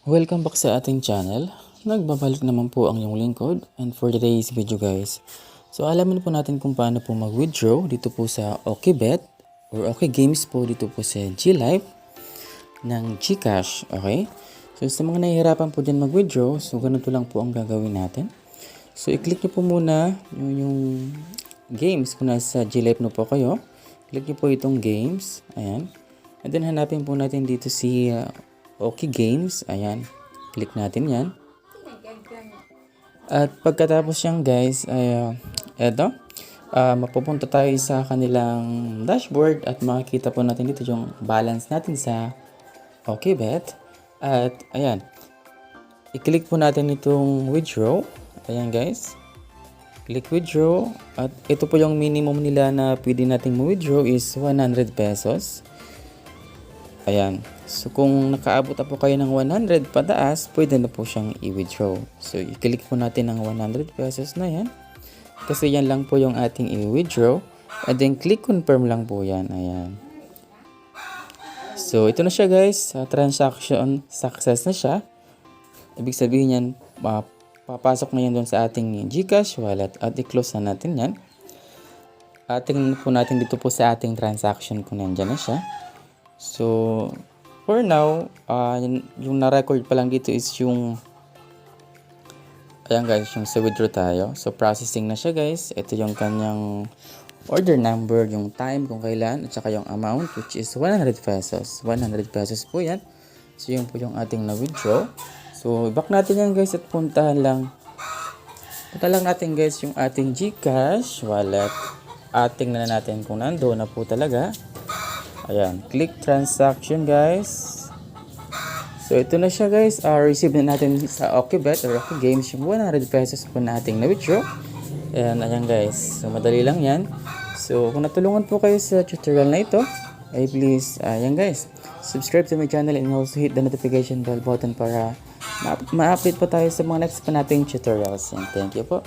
Welcome back sa ating channel. Nagbabalik naman po ang iyong lingkod, and for today's video guys, so alamin po natin kung paano po mag-withdraw dito po sa OkBet or OK Games po dito po sa GLive ng GCash, okay? So sa mga nahihirapan po dyan mag-withdraw, so ganito lang po ang gagawin natin. So i-click nyo po muna yung games kung nasa GLive na po kayo. Click nyo po itong games, ayan. And then hanapin po natin dito si OK Games, ayan. Click natin yan. At pagkatapos yan guys, ay eto. Mapupunta tayo sa kanilang dashboard at makikita po natin dito yung balance natin sa OkBet. At ayan, i-click po natin itong withdraw. Ayan guys. Click withdraw. At ito po yung minimum nila na pwede nating withdraw is 100 pesos. Ayan. So, kung nakaabot na po kayo ng 100 pataas, pwede na po siyang i-withdraw. So, i-click po natin ang 100 pesos na yan. Kasi yan lang po yung ating i-withdraw. And then, click confirm lang po yan. Ayan. So, ito na siya guys. Transaction success na siya. Ibig sabihin yan, papasok na yan doon sa ating GCash wallet. At i-close na natin yan. Tingnan po natin dito po sa ating transaction kung nandyan na siya. So, for now, yung na-record pa lang dito is yung, ayan guys, yung sa withdraw tayo. So, processing na siya guys. Ito yung kanyang order number, yung time kung kailan, at saka yung amount, which is 100 pesos. 100 pesos po yan. So, yun po yung ating na-withdraw. So, back natin yan guys at punta lang natin guys yung ating GCash wallet. At tingnan na natin kung nandoon na po talaga. Ayan, click transaction guys. So ito na siya guys, receive na natin sa OkBet or OK Games yung 100 pesos po nating na-withdraw. Ayan guys, so madali lang yan. So kung natulungan po kayo sa tutorial na ito, ay please, ayan guys, subscribe to my channel and also hit the notification bell button para ma-update po tayo sa mga next pa nating tutorials. And thank you po.